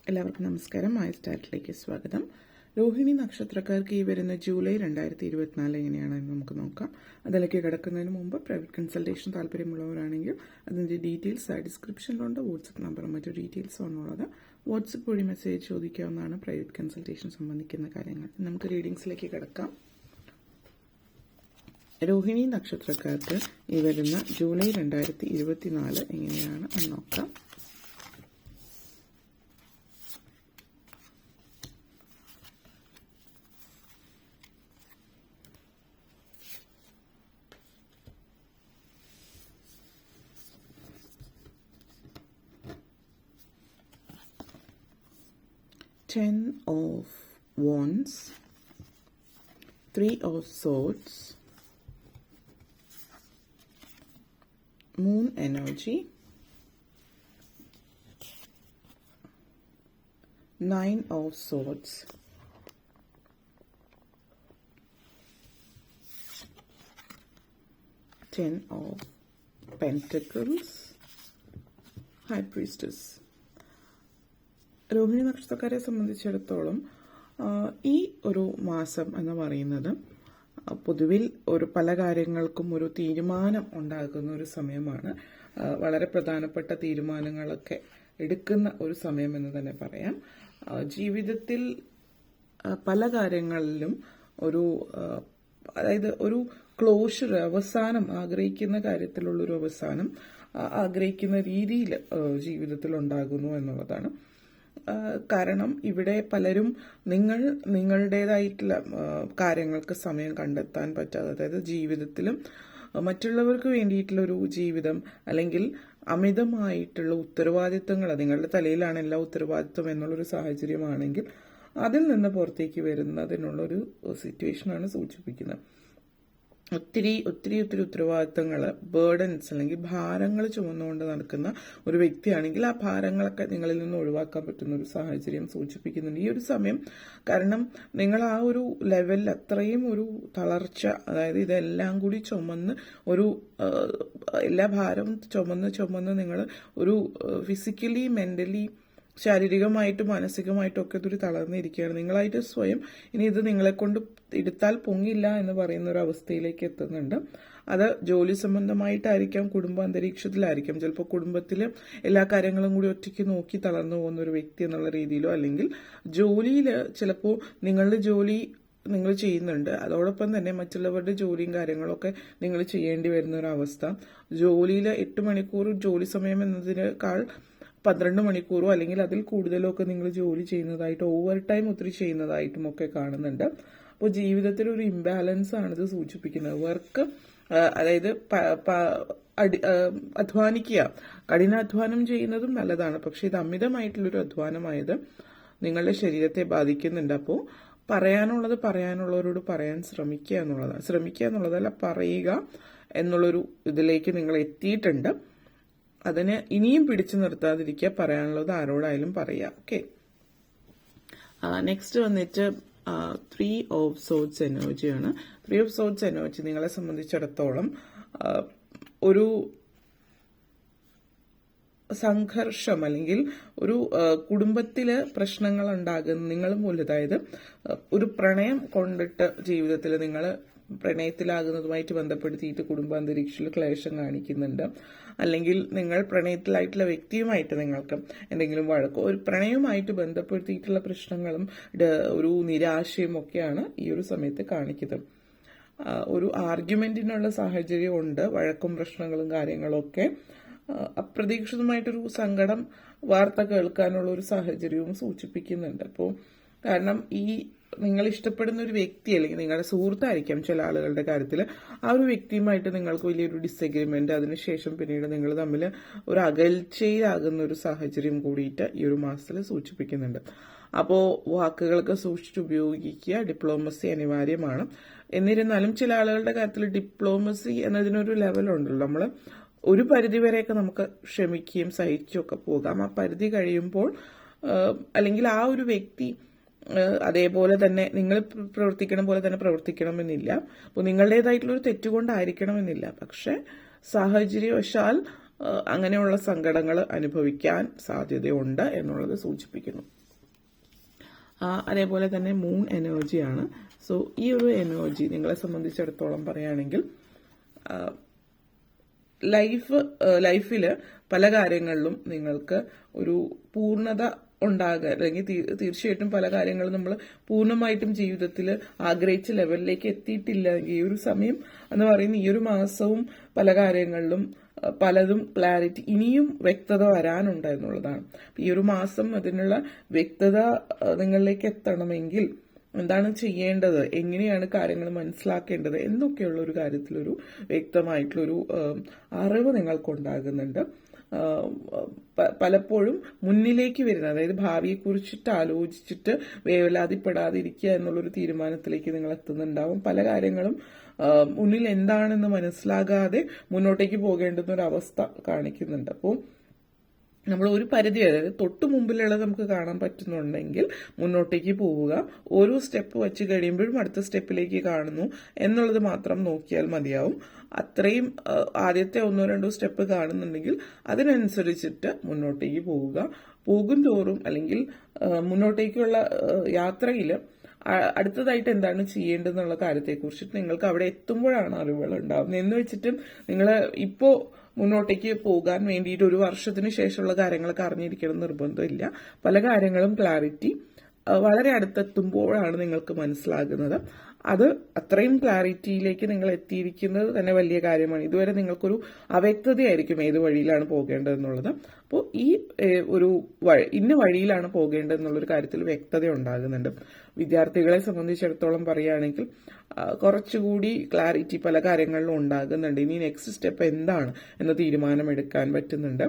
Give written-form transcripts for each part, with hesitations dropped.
എല്ലാവർക്കും നമസ്കാരം. മായ സ്റ്റാറ്റിലേക്ക് സ്വാഗതം. രോഹിണി നക്ഷത്രക്കാർക്ക് ഈ വരുന്ന ജൂലൈ 2024 എങ്ങനെയാണെന്ന് നമുക്ക് നോക്കാം. അതിലേക്ക് കിടക്കുന്നതിന് മുമ്പ് പ്രൈവറ്റ് കൺസൾട്ടേഷൻ താല്പര്യമുള്ളവരാണെങ്കിൽ അതിൻ്റെ ഡീറ്റെയിൽസ് ഡിസ്ക്രിപ്ഷനിലുണ്ട്. വാട്സപ്പ് നമ്പറും മറ്റു ഡീറ്റെയിൽസും ആണുള്ളത്. വാട്സപ്പ് വഴി മെസ്സേജ് ചോദിക്കാവുന്നതാണ് പ്രൈവറ്റ് കൺസൾട്ടേഷൻ സംബന്ധിക്കുന്ന കാര്യങ്ങൾ. നമുക്ക് റീഡിങ്സിലേക്ക് കിടക്കാം. രോഹിണി നക്ഷത്രക്കാർക്ക് ഈ വരുന്ന ജൂലൈ 2024 എങ്ങനെയാണ് എന്ന് നോക്കാം. Ten of Wands, Three of Swords, Moon energy, Nine of Swords, Ten of Pentacles, High Priestess. Rohini നക്ഷത്രക്കാരെ സംബന്ധിച്ചിടത്തോളം ഈ ഒരു മാസം എന്ന് പറയുന്നത് പൊതുവിൽ പല കാര്യങ്ങൾക്കും ഒരു തീരുമാനം ഉണ്ടാകുന്ന ഒരു സമയമാണ്. വളരെ പ്രധാനപ്പെട്ട തീരുമാനങ്ങളൊക്കെ എടുക്കുന്ന ഒരു സമയം എന്ന് തന്നെ പറയാം. ജീവിതത്തിൽ പല കാര്യങ്ങളിലും അതായത് ഒരു ക്ലോഷർ, അവസാനം ആഗ്രഹിക്കുന്ന കാര്യത്തിലുള്ളൊരു അവസാനം ആഗ്രഹിക്കുന്ന രീതിയിൽ ജീവിതത്തിൽ ഉണ്ടാകുന്നു എന്നുള്ളതാണ്. കാരണം ഇവിടെ പലരും നിങ്ങളുടേതായിട്ടുള്ള കാര്യങ്ങൾക്ക് സമയം കണ്ടെത്താൻ പറ്റാതെ, അതായത് ജീവിതത്തിലും മറ്റുള്ളവർക്ക് വേണ്ടിയിട്ടുള്ള ഒരു ജീവിതം അല്ലെങ്കിൽ അമിതമായിട്ടുള്ള ഉത്തരവാദിത്തങ്ങൾ നിങ്ങളുടെ തലയിലാണ് എല്ലാ ഉത്തരവാദിത്വം എന്നുള്ളൊരു സാഹചര്യമാണെങ്കിൽ അതിൽ നിന്ന് പുറത്തേക്ക് വരുന്നതിനുള്ളൊരു സിറ്റുവേഷനാണ് സൂചിപ്പിക്കുന്നത്. ഒത്തിരി ഉത്തരവാദിത്തങ്ങൾ, ബേർഡൻസ് അല്ലെങ്കിൽ ഭാരങ്ങൾ ചുമന്നുകൊണ്ട് നടക്കുന്ന ഒരു വ്യക്തിയാണെങ്കിൽ ആ ഭാരങ്ങളൊക്കെ നിങ്ങളിൽ നിന്ന് ഒഴിവാക്കാൻ പറ്റുന്ന ഒരു സാഹചര്യം സൂചിപ്പിക്കുന്നുണ്ട് ഈ ഒരു സമയം. കാരണം നിങ്ങൾ ആ ഒരു ലെവലിൽ അത്രയും ഒരു തളർച്ച, അതായത് ഇതെല്ലാം കൂടി ചുമന്ന് എല്ലാ ഭാരവും ചുമന്ന് നിങ്ങൾ ഒരു ഫിസിക്കലി, മെന്റലി, ശാരീരികമായിട്ടും മാനസികമായിട്ടും ഒക്കെ ഇതൊരു തളർന്നിരിക്കുകയാണ്. നിങ്ങളായിട്ട് സ്വയം ഇനി ഇത് നിങ്ങളെ കൊണ്ട് എടുത്താൽ പൊങ്ങില്ല എന്ന് പറയുന്ന ഒരു അവസ്ഥയിലേക്ക് എത്തുന്നുണ്ട്. അത് ജോലി സംബന്ധമായിട്ടായിരിക്കാം, കുടുംബ അന്തരീക്ഷത്തിലായിരിക്കാം. ചിലപ്പോൾ കുടുംബത്തിൽ എല്ലാ കാര്യങ്ങളും കൂടി ഒറ്റയ്ക്ക് നോക്കി തളർന്നു പോകുന്ന ഒരു വ്യക്തി എന്നുള്ള രീതിയിലോ, അല്ലെങ്കിൽ ജോലിയിൽ ചിലപ്പോൾ നിങ്ങളുടെ ജോലി നിങ്ങൾ ചെയ്യുന്നുണ്ട്, അതോടൊപ്പം തന്നെ മറ്റുള്ളവരുടെ ജോലിയും കാര്യങ്ങളൊക്കെ നിങ്ങൾ ചെയ്യേണ്ടി വരുന്ന ഒരു അവസ്ഥ. ജോലിയിൽ 8 മണിക്കൂർ ജോലി സമയം എന്നതിനേക്കാൾ 12 മണിക്കൂറോ അല്ലെങ്കിൽ അതിൽ കൂടുതലോ ഒക്കെ നിങ്ങൾ ജോലി ചെയ്യുന്നതായിട്ട്, ഓവർ ടൈം ഒത്തിരി ചെയ്യുന്നതായിട്ടും ഒക്കെ കാണുന്നുണ്ട്. അപ്പോൾ ജീവിതത്തിൽ ഒരു ഇംബാലൻസ് ആണിത് സൂചിപ്പിക്കുന്നത്. വർക്ക്, അതായത് അധ്വാനിക്കുക, കഠിനാധ്വാനം ചെയ്യുന്നതും നല്ലതാണ്. പക്ഷെ ഇത് അമിതമായിട്ടുള്ളൊരു അധ്വാനമായത് നിങ്ങളുടെ ശരീരത്തെ ബാധിക്കുന്നുണ്ട്. അപ്പോൾ പറയാനുള്ളവരോട് പറയാൻ ശ്രമിക്കുക എന്നുള്ളതല്ല, പറയുക എന്നുള്ളൊരു ഇതിലേക്ക് നിങ്ങൾ എത്തിയിട്ടുണ്ട്. അതിന് ഇനിയും പിടിച്ചു നിർത്താതിരിക്കുക, പറയാനുള്ളത് ആരോടായാലും പറയുക. ഓക്കെ, നെക്സ്റ്റ് വന്നിട്ട് 3 of Swords എനർജിയാണ്. 3 of Swords എനർജി നിങ്ങളെ സംബന്ധിച്ചിടത്തോളം ഒരു സംഘർഷം അല്ലെങ്കിൽ ഒരു കുടുംബത്തില് പ്രശ്നങ്ങൾ ഉണ്ടാകുന്ന നിങ്ങൾ മൂലം, അതായത് ഒരു പ്രണയം കൊണ്ടിട്ട് ജീവിതത്തിൽ നിങ്ങൾ പ്രണയത്തിലാകുന്നതുമായിട്ട് ബന്ധപ്പെടുത്തിയിട്ട് കുടുംബാന്തരീക്ഷത്തിൽ ക്ലേശം കാണിക്കുന്നുണ്ട്. അല്ലെങ്കിൽ നിങ്ങൾ പ്രണയത്തിലായിട്ടുള്ള വ്യക്തിയുമായിട്ട് നിങ്ങൾക്ക് എന്തെങ്കിലും വഴക്കോ, ഒരു പ്രണയവുമായിട്ട് ബന്ധപ്പെടുത്തിയിട്ടുള്ള പ്രശ്നങ്ങളും ഒരു നിരാശയും ഒക്കെയാണ് ഈ ഒരു സമയത്ത് കാണിക്കുന്നത്. ഒരു ആർഗ്യുമെന്റിനുള്ള സാഹചര്യം ഉണ്ട്, വഴക്കും പ്രശ്നങ്ങളും കാര്യങ്ങളൊക്കെ. അപ്രതീക്ഷിതമായിട്ടൊരു സങ്കടം വാർത്ത കേൾക്കാനുള്ള ഒരു സാഹചര്യവും സൂചിപ്പിക്കുന്നുണ്ട്. അപ്പോൾ കാരണം നിങ്ങൾ ഇഷ്ടപ്പെടുന്ന ഒരു വ്യക്തി അല്ലെങ്കിൽ നിങ്ങളുടെ സുഹൃത്തായിരിക്കാം ചില ആളുകളുടെ കാര്യത്തിൽ, ആ ഒരു വ്യക്തിയുമായിട്ട് നിങ്ങൾക്ക് വലിയൊരു ഡിസഗ്രിമെന്റ്, അതിനുശേഷം പിന്നീട് നിങ്ങൾ തമ്മിൽ ഒരു അകൽച്ചയിലാകുന്ന ഒരു സാഹചര്യം കൂടിയിട്ട് ഈ ഒരു മാസത്തിൽ സൂചിപ്പിക്കുന്നുണ്ട്. അപ്പോൾ വാക്കുകളൊക്കെ സൂക്ഷിച്ച് ഉപയോഗിക്കുക. ഡിപ്ലോമസി അനിവാര്യമാണ്. എന്നിരുന്നാലും ചില ആളുകളുടെ കാര്യത്തിൽ ഡിപ്ലോമസി എന്നതിനൊരു ലെവലുണ്ടല്ലോ. നമ്മൾ ഒരു പരിധിവരെയൊക്കെ നമുക്ക് ക്ഷമിക്കുകയും സഹിക്കുകയൊക്കെ പോകാം. ആ പരിധി കഴിയുമ്പോൾ അല്ലെങ്കിൽ ആ ഒരു വ്യക്തി അതേപോലെ തന്നെ നിങ്ങൾ പ്രവർത്തിക്കണം പോലെ തന്നെ പ്രവർത്തിക്കണമെന്നില്ല. അപ്പോൾ നിങ്ങളുടേതായിട്ടുള്ളൊരു തെറ്റുകൊണ്ടായിരിക്കണമെന്നില്ല. പക്ഷെ സാഹചര്യവശാൽ അങ്ങനെയുള്ള സങ്കടങ്ങൾ അനുഭവിക്കാൻ സാധ്യതയുണ്ട് എന്നുള്ളത് സൂചിപ്പിക്കുന്നു. അതേപോലെ തന്നെ മൂൺ എനർജിയാണ്. സോ ഈ ഒരു എനർജി നിങ്ങളെ സംബന്ധിച്ചിടത്തോളം പറയുകയാണെങ്കിൽ ലൈഫിൽ പല കാര്യങ്ങളിലും നിങ്ങൾക്ക് ഒരു പൂർണ്ണത ഉണ്ടാകുക, അല്ലെങ്കിൽ തീർച്ചയായിട്ടും പല കാര്യങ്ങളും നമ്മൾ പൂർണ്ണമായിട്ടും ജീവിതത്തിൽ ആഗ്രഹിച്ച ലെവലിലേക്ക് എത്തിയിട്ടില്ല. ഈ ഒരു സമയം എന്ന് പറയുന്ന ഈ ഒരു മാസവും പല കാര്യങ്ങളിലും പലതും ക്ലാരിറ്റി, ഇനിയും വ്യക്തത വരാനുണ്ട് എന്നുള്ളതാണ്. ഈ ഒരു മാസം അതിനുള്ള വ്യക്തത നിങ്ങളിലേക്ക് എത്തണമെങ്കിൽ എന്താണ് ചെയ്യേണ്ടത്, എങ്ങനെയാണ് കാര്യങ്ങൾ മനസ്സിലാക്കേണ്ടത് എന്നൊക്കെയുള്ള ഒരു കാര്യത്തിലൊരു വ്യക്തമായിട്ടുള്ളൊരു അറിവ് നിങ്ങൾക്കുണ്ടാകുന്നുണ്ട്. പലപ്പോഴും മുന്നിലേക്ക് വരുന്ന, അതായത് ഭാവിയെക്കുറിച്ചിട്ട് ആലോചിച്ചിട്ട് വേവലാതിപ്പെടാതിരിക്കുക എന്നുള്ളൊരു തീരുമാനത്തിലേക്ക് നിങ്ങൾ എത്തുന്നുണ്ടാവും. പല കാര്യങ്ങളും മുന്നിൽ എന്താണെന്ന് മനസ്സിലാകാതെ മുന്നോട്ടേക്ക് പോകേണ്ടുന്ന ഒരു അവസ്ഥ കാണിക്കുന്നുണ്ട്. അപ്പോൾ നമ്മൾ ഒരു പരിധി, അതായത് തൊട്ട് മുമ്പിലുള്ളത് നമുക്ക് കാണാൻ പറ്റുന്നുണ്ടെങ്കിൽ മുന്നോട്ടേക്ക് പോവുക. ഓരോ സ്റ്റെപ്പ് വെച്ച് കഴിയുമ്പോഴും അടുത്ത സ്റ്റെപ്പിലേക്ക് കാണുന്നു എന്നുള്ളത് മാത്രം നോക്കിയാൽ മതിയാവും. അത്രയും ആദ്യത്തെ 1-2 സ്റ്റെപ്പ് കാണുന്നുണ്ടെങ്കിൽ അതിനനുസരിച്ചിട്ട് മുന്നോട്ടേക്ക് പോവുക. പോകും തോറും അല്ലെങ്കിൽ മുന്നോട്ടേക്കുള്ള യാത്രയിൽ അടുത്തതായിട്ട് എന്താണ് ചെയ്യേണ്ടതെന്നുള്ള കാര്യത്തെക്കുറിച്ചിട്ട് നിങ്ങൾക്ക് അവിടെ എത്തുമ്പോഴാണ് അറിവുകൾ ഉണ്ടാവുന്നത്. എന്ന് വെച്ചിട്ടും നിങ്ങൾ ഇപ്പോൾ മുന്നോട്ടേക്ക് പോകാൻ വേണ്ടിയിട്ട് 1 വർഷത്തിന് ശേഷമുള്ള കാര്യങ്ങളൊക്കെ അറിഞ്ഞിരിക്കണം നിർബന്ധമില്ല. പല കാര്യങ്ങളും ക്ലാരിറ്റി വളരെ അടുത്തെത്തുമ്പോഴാണ് നിങ്ങൾക്ക് മനസ്സിലാകുന്നത്. അത് അത്രയും ക്ലാരിറ്റിയിലേക്ക് നിങ്ങൾ എത്തിയിരിക്കുന്നത് തന്നെ വലിയ കാര്യമാണ്. ഇതുവരെ നിങ്ങൾക്കൊരു അവ്യക്തതയായിരിക്കും ഏത് വഴിയിലാണ് പോകേണ്ടതെന്നുള്ളത്. അപ്പോൾ ഈ ഒരു ഇന്ന വഴിയിലാണ് പോകേണ്ടതെന്നുള്ളൊരു കാര്യത്തിൽ വ്യക്തത ഉണ്ടാകുന്നുണ്ട്. വിദ്യാർത്ഥികളെ സംബന്ധിച്ചിടത്തോളം പറയുകയാണെങ്കിൽ കുറച്ചുകൂടി ക്ലാരിറ്റി പല കാര്യങ്ങളിലും ഉണ്ടാകുന്നുണ്ട്. ഇനി നെക്സ്റ്റ് സ്റ്റെപ്പ് എന്താണ് എന്ന തീരുമാനമെടുക്കാൻ പറ്റുന്നുണ്ട്.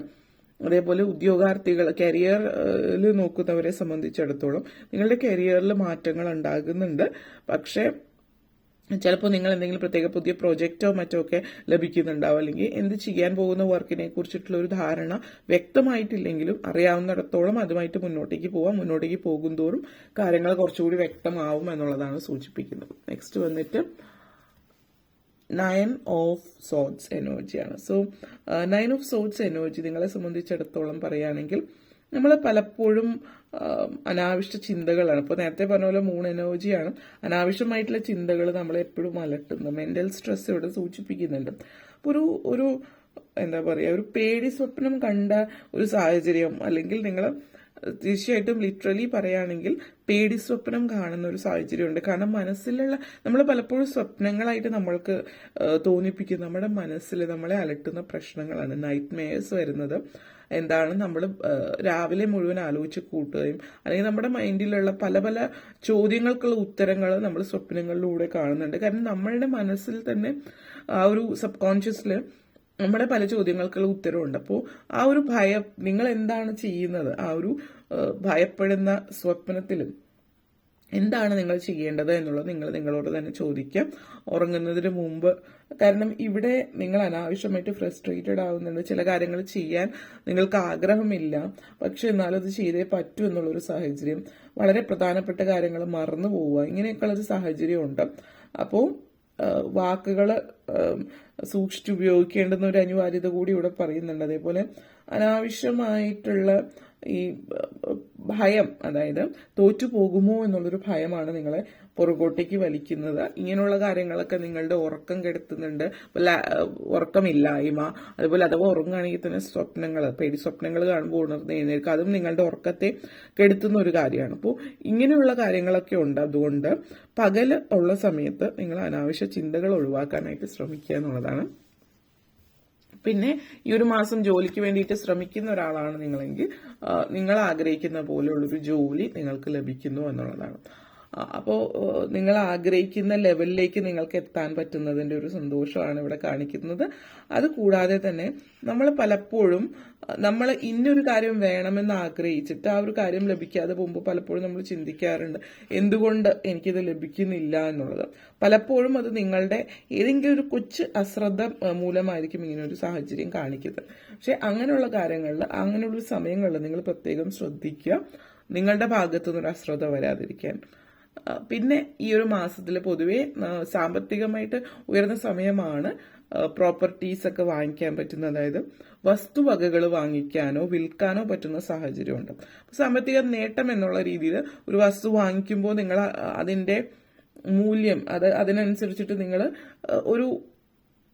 അതേപോലെ ഉദ്യോഗാർത്ഥികൾ, കരിയറിൽ നോക്കുന്നവരെ സംബന്ധിച്ചിടത്തോളം നിങ്ങളുടെ കരിയറിൽ മാറ്റങ്ങൾ ഉണ്ടാകുന്നുണ്ട്. പക്ഷേ ചിലപ്പോൾ നിങ്ങൾ എന്തെങ്കിലും പ്രത്യേക പുതിയ പ്രോജക്റ്റോ മറ്റോ ഒക്കെ ലഭിക്കുന്നുണ്ടാവും, അല്ലെങ്കിൽ എന്ത് ചെയ്യാൻ പോകുന്ന വർക്കിനെ കുറിച്ചിട്ടുള്ള ഒരു ധാരണ വ്യക്തമായിട്ടില്ലെങ്കിലും അറിയാവുന്നിടത്തോളം അതുമായിട്ട് മുന്നോട്ടേക്ക് പോവാം. മുന്നോട്ടേക്ക് പോകും തോറും കാര്യങ്ങൾ കുറച്ചുകൂടി വ്യക്തമാവും എന്നുള്ളതാണ് സൂചിപ്പിക്കുന്നത്. നെക്സ്റ്റ് വന്നിട്ട് 9 ഓഫ് സോർഡ്സ് എനർജിയാണ്. സോ 9 ഓഫ് സോർഡ്സ് എനർജി നിങ്ങളെ സംബന്ധിച്ചിടത്തോളം പറയുകയാണെങ്കിൽ നമ്മൾ പലപ്പോഴും അനാവശ്യ ചിന്തകളാണ്. ഇപ്പോൾ നേരത്തെ പറഞ്ഞ പോലെ മൂൺ എനർജിയാണ്. അനാവശ്യമായിട്ടുള്ള ചിന്തകൾ നമ്മളെ എപ്പോഴും അലട്ടുന്നു. മെന്റൽ സ്ട്രെസ് ഇവിടെ സൂചിപ്പിക്കുന്നുണ്ട്. അപ്പോൾ ഒരു എന്താ പറയുക, ഒരു പേടി സ്വപ്നം കണ്ട ഒരു സാഹചര്യം, അല്ലെങ്കിൽ നിങ്ങൾ തീർച്ചയായിട്ടും ലിറ്ററലി പറയുകയാണെങ്കിൽ പേടി സ്വപ്നം കാണുന്ന ഒരു സാഹചര്യമുണ്ട്. കാരണം മനസ്സിലുള്ള, നമ്മൾ പലപ്പോഴും സ്വപ്നങ്ങളായിട്ട് നമ്മൾക്ക് തോന്നിപ്പിക്കും, നമ്മുടെ മനസ്സിൽ നമ്മളെ അലട്ടുന്ന പ്രശ്നങ്ങളാണ് നൈറ്റ് മെയർസ് വരുന്നത്. എന്താണ് നമ്മൾ രാവിലെ മുഴുവൻ ആലോചിച്ച് കൂട്ടുകയും അല്ലെങ്കിൽ നമ്മുടെ മൈൻഡിലുള്ള പല പല ചോദ്യങ്ങൾക്കുള്ള ഉത്തരങ്ങൾ നമ്മൾ സ്വപ്നങ്ങളിലൂടെ കാണുന്നുണ്ട്. കാരണം നമ്മളുടെ മനസ്സിൽ തന്നെ ആ ഒരു സബ് കോൺഷ്യസിൽ നമ്മുടെ പല ചോദ്യങ്ങൾക്കുള്ള ഉത്തരവുണ്ട്. അപ്പോൾ ആ ഒരു ഭയം, നിങ്ങൾ എന്താണ് ചെയ്യുന്നത്, ആ ഒരു ഭയപ്പെടുന്ന സ്വപ്നത്തിലും എന്താണ് നിങ്ങൾ ചെയ്യേണ്ടത് എന്നുള്ളത് നിങ്ങൾ നിങ്ങളോട് തന്നെ ചോദിക്കാം ഉറങ്ങുന്നതിന് മുമ്പ്. കാരണം ഇവിടെ നിങ്ങൾ അനാവശ്യമായിട്ട് ഫ്രസ്ട്രേറ്റഡ് ആവുന്നുണ്ട്. ചില കാര്യങ്ങൾ ചെയ്യാൻ നിങ്ങൾക്ക് ആഗ്രഹമില്ല, പക്ഷെ എന്നാലും അത് ചെയ്തേ പറ്റൂ എന്നുള്ളൊരു സാഹചര്യം, വളരെ പ്രധാനപ്പെട്ട കാര്യങ്ങൾ മറന്നു പോവുക, ഇങ്ങനെയൊക്കെയുള്ളൊരു സാഹചര്യമുണ്ട്. അപ്പോൾ വാക്കുകൾ സൂക്ഷിച്ച് ഉപയോഗിക്കേണ്ടുന്ന ഒരു അനിവാര്യത കൂടി ഇവിടെ പറയുന്നുണ്ട്. അതേപോലെ അനാവശ്യമായിട്ടുള്ള ഈ ഭയം, അതായത് തോറ്റു പോകുമോ എന്നുള്ളൊരു ഭയമാണ് നിങ്ങളെ പുറകോട്ടേക്ക് വലിക്കുന്നത്. ഇങ്ങനെയുള്ള കാര്യങ്ങളൊക്കെ നിങ്ങളുടെ ഉറക്കം കെടുത്തുന്നുണ്ട്. ഉറക്കമില്ലായ്മ, അതുപോലെ അഥവാ ഉറങ്ങുകയാണെങ്കിൽ തന്നെ സ്വപ്നങ്ങൾ, പേടി സ്വപ്നങ്ങൾ കാണുമ്പോൾ ഉണർന്ന് എഴുന്നേൽക്കുക, അതും നിങ്ങളുടെ ഉറക്കത്തെ കെടുത്തുന്ന ഒരു കാര്യമാണ്. അപ്പോൾ ഇങ്ങനെയുള്ള കാര്യങ്ങളൊക്കെ ഉണ്ട്. അതുകൊണ്ട് പകൽ ഉള്ള സമയത്ത് നിങ്ങൾ അനാവശ്യ ചിന്തകൾ ഒഴിവാക്കാനായിട്ട് ശ്രമിക്കുക എന്നുള്ളതാണ്. പിന്നെ ഈ ഒരു മാസം ജോലിക്ക് വേണ്ടിയിട്ട് ശ്രമിക്കുന്ന ഒരാളാണ് നിങ്ങളെങ്കിൽ നിങ്ങൾ ആഗ്രഹിക്കുന്ന പോലെയുള്ളൊരു ജോലി നിങ്ങൾക്ക് ലഭിക്കുന്നു എന്നുള്ളതാണ്. അപ്പോൾ നിങ്ങൾ ആഗ്രഹിക്കുന്ന ലെവലിലേക്ക് നിങ്ങൾക്ക് എത്താൻ പറ്റുന്നതിൻ്റെ ഒരു സന്തോഷമാണ് ഇവിടെ കാണിക്കുന്നത്. അതുകൂടാതെ തന്നെ നമ്മൾ പലപ്പോഴും നമ്മൾ ഇന്നൊരു കാര്യം വേണമെന്ന് ആഗ്രഹിച്ചിട്ട് ആ ഒരു കാര്യം ലഭിക്കാതെ പോകുമ്പോൾ പലപ്പോഴും നമ്മൾ ചിന്തിക്കാറുണ്ട്, എന്തുകൊണ്ട് എനിക്കിത് ലഭിക്കുന്നില്ല എന്നുള്ളത്. പലപ്പോഴും അത് നിങ്ങളുടെ ഏതെങ്കിലും ഒരു കൊച്ചു അശ്രദ്ധ മൂലമായിരിക്കും ഇങ്ങനെ ഒരു സാഹചര്യം കാണിക്കുന്നത്. പക്ഷെ അങ്ങനെയുള്ള കാര്യങ്ങളിൽ, അങ്ങനെയുള്ള സമയങ്ങളിൽ നിങ്ങൾ പ്രത്യേകം ശ്രദ്ധിക്കുക, നിങ്ങളുടെ ഭാഗത്തുനിന്നൊരു അശ്രദ്ധ വരാതിരിക്കാൻ. പിന്നെ ഈ ഒരു മാസത്തിൽ പൊതുവെ സാമ്പത്തികമായിട്ട് ഉയർന്ന സമയമാണ് പ്രോപ്പർട്ടീസ് ഒക്കെ വാങ്ങിക്കാൻ പറ്റുന്ന, അതായത് വസ്തുവകകൾ വാങ്ങിക്കാനോ വിൽക്കാനോ പറ്റുന്ന സാഹചര്യമുണ്ട്. സാമ്പത്തിക നേട്ടം എന്നുള്ള രീതിയിൽ ഒരു വസ്തു വാങ്ങിക്കുമ്പോൾ നിങ്ങൾ അതിന്റെ മൂല്യം അതിനനുസരിച്ചിട്ട് നിങ്ങൾ ഒരു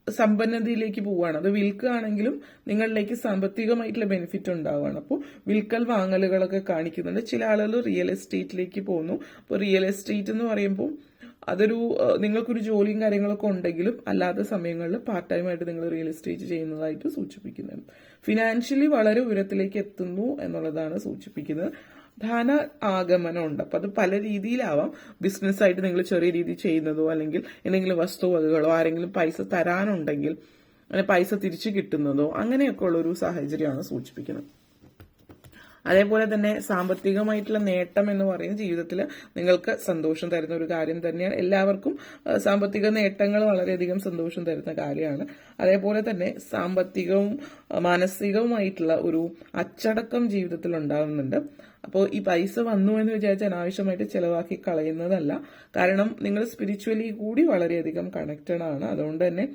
സമ്പന്നതയിലേക്ക് പോവുകയാണ്. അത് വിൽക്കുകയാണെങ്കിലും നിങ്ങളിലേക്ക് സാമ്പത്തികമായിട്ടുള്ള ബെനിഫിറ്റ് ഉണ്ടാവുകയാണ്. അപ്പോൾ വിൽക്കൽ വാങ്ങലുകളൊക്കെ കാണിക്കുന്നുണ്ട്. ചില ആളുകൾ റിയൽ എസ്റ്റേറ്റിലേക്ക് പോകുന്നു. അപ്പോൾ റിയൽ എസ്റ്റേറ്റ് എന്ന് പറയുമ്പോൾ അതൊരു നിങ്ങൾക്കൊരു ജോലിയും കാര്യങ്ങളൊക്കെ ഉണ്ടെങ്കിലും അല്ലാത്ത സമയങ്ങളിൽ പാർട്ട് ടൈം ആയിട്ട് നിങ്ങൾ റിയൽ എസ്റ്റേറ്റ് ചെയ്യുന്നതായിട്ട് സൂചിപ്പിക്കുന്നുണ്ട്. ഫിനാൻഷ്യലി വളരെ ഉയരത്തിലേക്ക് എത്തുന്നു എന്നുള്ളതാണ് സൂചിപ്പിക്കുന്നത്. ധന ആഗമനം ഉണ്ട്. അപ്പൊ അത് പല രീതിയിലാവാം. ബിസിനസ്സായിട്ട് നിങ്ങൾ ചെറിയ രീതിയിൽ ചെയ്യുന്നതോ അല്ലെങ്കിൽ എന്തെങ്കിലും വസ്തുവകകളോ ആരെങ്കിലും പൈസ തരാനുണ്ടെങ്കിൽ അങ്ങനെ പൈസ തിരിച്ചു കിട്ടുന്നതോ അങ്ങനെയൊക്കെ ഉള്ള ഒരു സാഹചര്യമാണ് സൂചിപ്പിക്കുന്നത്. അതേപോലെ തന്നെ സാമ്പത്തികമായിട്ടുള്ള നേട്ടം എന്ന് പറയുന്ന ജീവിതത്തിൽ നിങ്ങൾക്ക് സന്തോഷം തരുന്ന ഒരു കാര്യം തന്നെയാണ്. എല്ലാവർക്കും സാമ്പത്തിക നേട്ടങ്ങൾ വളരെയധികം സന്തോഷം തരുന്ന കാര്യമാണ്. അതേപോലെ തന്നെ സാമ്പത്തികവും മാനസികവുമായിട്ടുള്ള ഒരു അച്ചടക്കം ജീവിതത്തിൽ ഉണ്ടാകുന്നുണ്ട്. അപ്പോൾ ഈ പൈസ വന്നു എന്ന് വിചാരിച്ച് അനാവശ്യമായിട്ട് ചെലവാക്കി കളയുന്നതല്ല. കാരണം നിങ്ങൾ സ്പിരിച്വലി കൂടി വളരെയധികം കണക്റ്റഡ് ആണ്. അതുകൊണ്ട് തന്നെ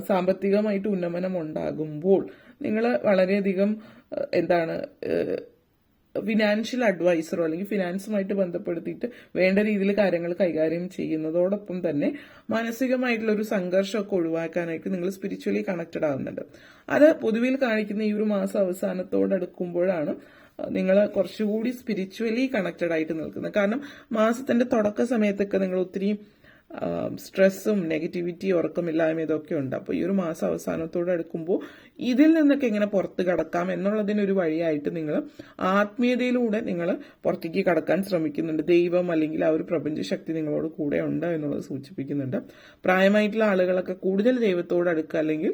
സാമ്പത്തികമായിട്ട് ഉന്നമനം ഉണ്ടാകുമ്പോൾ നിങ്ങൾ വളരെയധികം ഫിനാൻഷ്യൽ അഡ്വൈസറോ അല്ലെങ്കിൽ ഫിനാൻസുമായിട്ട് ബന്ധപ്പെടുത്തിയിട്ട് വേണ്ട രീതിയിൽ കാര്യങ്ങൾ കൈകാര്യം ചെയ്യുന്നതോടൊപ്പം തന്നെ മാനസികമായിട്ടുള്ള ഒരു സംഘർഷമൊക്കെ ഒഴിവാക്കാനായിട്ട് നിങ്ങൾ സ്പിരിച്വലി കണക്റ്റഡ് ആവുന്നുണ്ട്. അത് പൊതുവിൽ കാണിക്കുന്ന ഈ ഒരു മാസം അവസാനത്തോടടുക്കുമ്പോഴാണ് നിങ്ങൾ കുറച്ചുകൂടി സ്പിരിച്വലി കണക്റ്റഡ് ആയിട്ട് നിൽക്കുന്നത്. കാരണം മാസത്തിന്റെ തുടക്ക സമയത്തൊക്കെ നിങ്ങൾ ഒത്തിരി സ്ട്രെസ്സും നെഗറ്റിവിറ്റി ഉറക്കമില്ലായ്മ ഇതൊക്കെ ഉണ്ട്. അപ്പോൾ ഈ ഒരു മാസം അവസാനത്തോടെ അടുക്കുമ്പോൾ ഇതിൽ നിന്നൊക്കെ എങ്ങനെ പുറത്ത് കടക്കാം എന്നുള്ളതിനൊരു വഴിയായിട്ട് നിങ്ങൾ ആത്മീയതയിലൂടെ നിങ്ങൾ പുറത്തേക്ക് കടക്കാൻ ശ്രമിക്കുന്നുണ്ട്. ദൈവം അല്ലെങ്കിൽ ആ ഒരു പ്രപഞ്ചശക്തി നിങ്ങളോട് കൂടെ ഉണ്ട് എന്നുള്ളത് സൂചിപ്പിക്കുന്നുണ്ട്. പ്രായമായിട്ടുള്ള ആളുകളൊക്കെ കൂടുതൽ ദൈവത്തോട് അടുക്കുക അല്ലെങ്കിൽ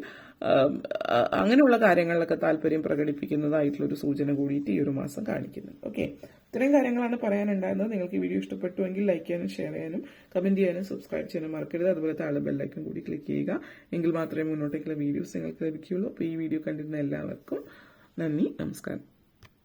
അങ്ങനെയുള്ള കാര്യങ്ങളിലൊക്കെ താല്പര്യം പ്രകടിപ്പിക്കുന്നതായിട്ടുള്ള ഒരു സൂചന കൂടിയിട്ട് ഈ ഒരു മാസം കാണിക്കുന്നുണ്ട്. ഓക്കെ, ഇത്രയും കാര്യങ്ങളാണ് പറയാനുണ്ടായിരുന്നത്. നിങ്ങൾക്ക് ഈ വീഡിയോ ഇഷ്ടപ്പെട്ടുവെങ്കിൽ ലൈക്ക് ചെയ്യാനും ഷെയർ ചെയ്യാനും കമന്റ് ചെയ്യാനും സബ്സ്ക്രൈബ് ചെയ്യാനും മറക്കരുത്. അതുപോലെ താഴെ ബെല്ലൈക്കൺ കൂടി ക്ലിക്ക് ചെയ്യുക. എങ്കിൽ മാത്രമേ മുന്നോട്ടേക്കുള്ള വീഡിയോസ് നിങ്ങൾക്ക് ലഭിക്കുകയുള്ളൂ. അപ്പോൾ ഈ വീഡിയോ കണ്ടിരുന്ന എല്ലാവർക്കും നന്ദി, നമസ്കാരം.